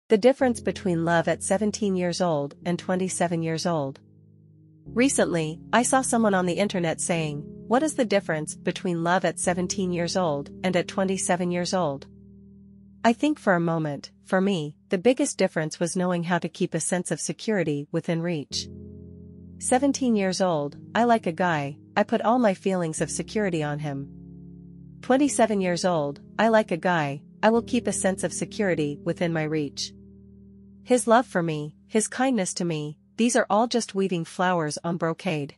The difference between love at 17 years old and 27 years old. Recently, I saw someone on the internet saying, "What is the difference between love at 17 years old and at 27 years old?" I think for a moment, for me, the biggest difference was knowing how to keep a sense of security within reach. 17 years old, I like a guy, I put all my feelings of security on him. 27 years old, I like a guy, I will keep a sense of security within my reach. His love for me, his kindness to me, these are all just weaving flowers on brocade.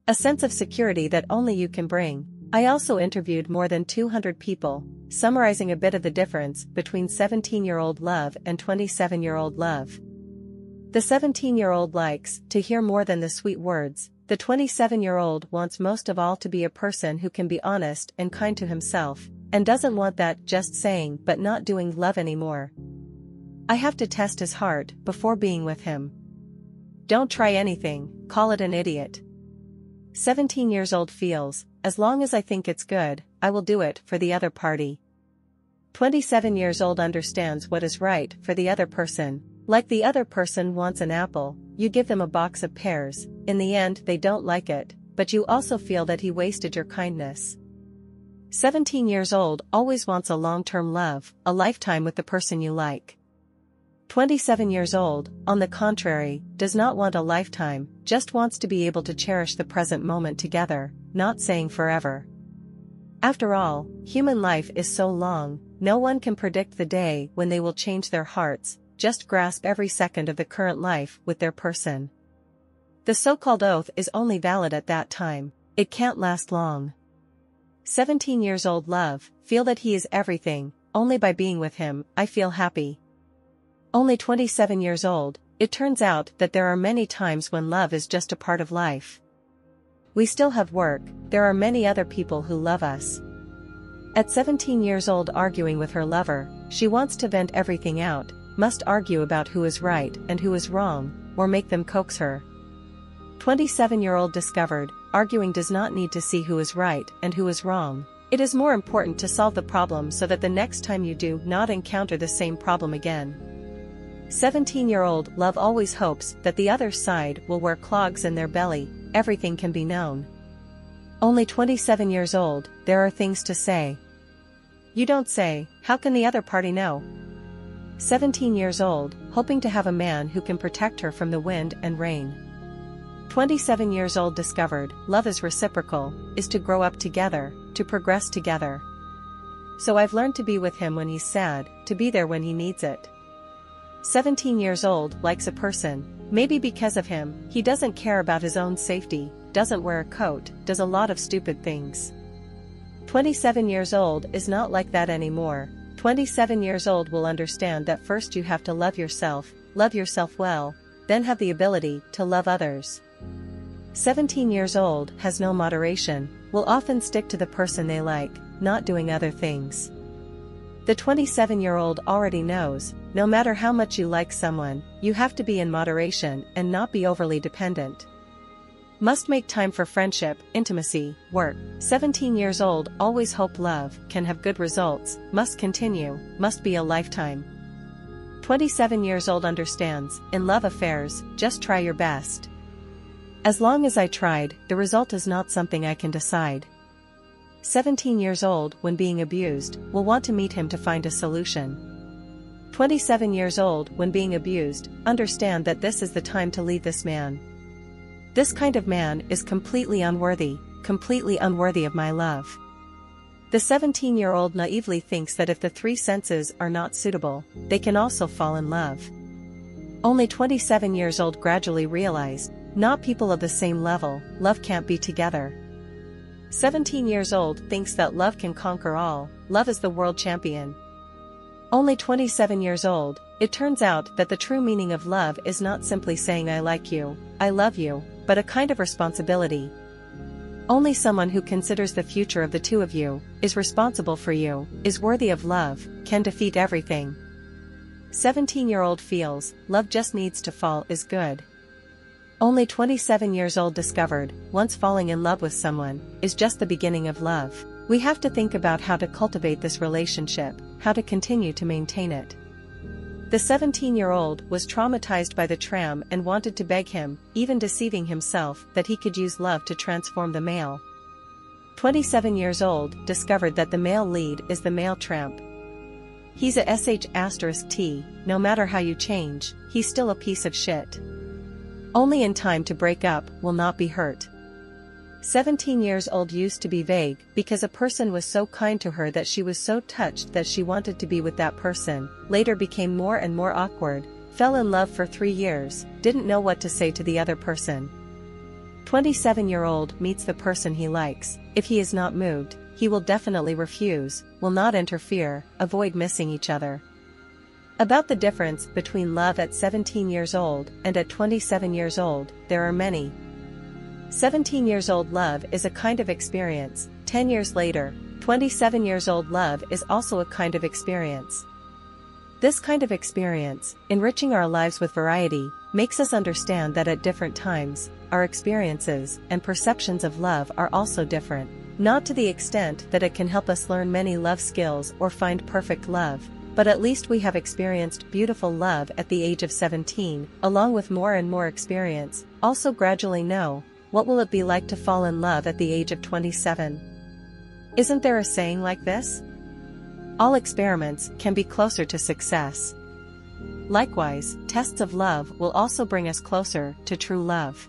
A sense of security that only you can bring. I also interviewed more than 200 people, summarizing a bit of the difference between 17-year-old love and 27-year-old love. The 17-year-old likes to hear more than the sweet words. The 27-year-old wants most of all to be a person who can be honest and kind to himself, and doesn't want that just saying but not doing love anymore. I have to test his heart before being with him. Don't try anything, call it an idiot. 17 years old feels, as long as I think it's good, I will do it for the other party. 27 years old understands what is right for the other person. Like the other person wants an apple, you give them a box of pears, in the end they don't like it, but you also feel that he wasted your kindness. 17 years old always wants a long-term love, a lifetime with the person you like. 27 years old, on the contrary, does not want a lifetime, just wants to be able to cherish the present moment together, not saying forever. After all, human life is so long, no one can predict the day when they will change their hearts, just grasp every second of the current life with their person. The so-called oath is only valid at that time, it can't last long. 17 years old love, feel that he is everything, only by being with him, I feel happy. Only 27 years old, it turns out that there are many times when love is just a part of life. We still have work, there are many other people who love us. At 17 years old arguing with her lover, she wants to vent everything out, must argue about who is right and who is wrong, or make them coax her. 27-year-old discovered, arguing does not need to see who is right and who is wrong. It is more important to solve the problem so that the next time you do not encounter the same problem again. 17-year-old love always hopes that the other side will wear clogs in their belly, everything can be known. Only 27 years old, there are things to say. You don't say, how can the other party know? 17 years old, hoping to have a man who can protect her from the wind and rain. 27 years old discovered, love is reciprocal, is to grow up together, to progress together. So I've learned to be with him when he's sad, to be there when he needs it. 17 years old likes a person, maybe because of him, he doesn't care about his own safety, doesn't wear a coat, does a lot of stupid things. 27 years old is not like that anymore. 27 years old will understand that first you have to love yourself well, then have the ability to love others. 17 years old has no moderation, will often stick to the person they like, not doing other things. The 27-year-old already knows, no matter how much you like someone, you have to be in moderation and not be overly dependent. Must make time for friendship, intimacy, work. 17 years old always hope love can have good results, must continue, must be a lifetime. 27 years old understands, in love affairs, just try your best. As long as I tried, the result is not something I can decide. 17 years old, when being abused, will want to meet him to find a solution. 27 years old, when being abused, understand that this is the time to leave this man. This kind of man is completely unworthy of my love. The 17-year-old naively thinks that if the three senses are not suitable, they can also fall in love. Only 27 years old gradually realize, not people of the same level, love can't be together. 17 years old thinks that love can conquer all, love is the world champion. Only 27 years old, it turns out that the true meaning of love is not simply saying I like you, I love you, but a kind of responsibility. Only someone who considers the future of the two of you, is responsible for you, is worthy of love, can defeat everything. 17-year-old feels, love just needs to fall is good. Only 27 years old discovered, once falling in love with someone, is just the beginning of love. We have to think about how to cultivate this relationship, how to continue to maintain it. The 17-year-old was traumatized by the tram and wanted to beg him, even deceiving himself, that he could use love to transform the male. 27 years old discovered that the male lead is the male tramp. He's a sh*t, no matter how you change, he's still a piece of shit. Only in time to break up, will not be hurt. 17 years old used to be vague because a person was so kind to her that she was so touched that she wanted to be with that person, later became more and more awkward, fell in love for 3 years, didn't know what to say to the other person. 27-year-old meets the person he likes, if he is not moved, he will definitely refuse, will not interfere, avoid missing each other. About the difference between love at 17 years old and at 27 years old, there are many. 17 years old love is a kind of experience, 10 years later, 27 years old love is also a kind of experience. This kind of experience, enriching our lives with variety, makes us understand that at different times, our experiences and perceptions of love are also different, not to the extent that it can help us learn many love skills or find perfect love, but at least we have experienced beautiful love at the age of 17, along with more and more experience, also gradually know, what will it be like to fall in love at the age of 27? Isn't there a saying like this? All experiments can be closer to success. Likewise, tests of love will also bring us closer to true love.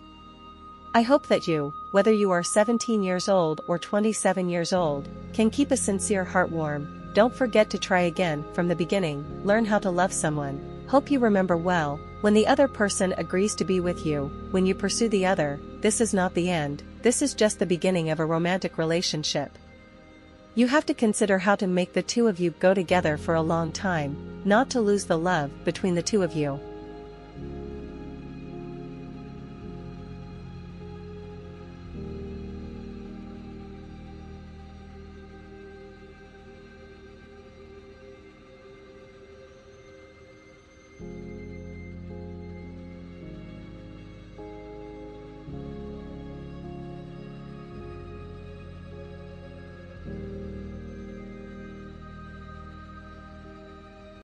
I hope that you, whether you are 17 years old or 27 years old, can keep a sincere heart warm. Don't forget to try again from the beginning, learn how to love someone. Hope you remember well, when the other person agrees to be with you, when you pursue the other, this is not the end, this is just the beginning of a romantic relationship. You have to consider how to make the two of you go together for a long time, not to lose the love between the two of you.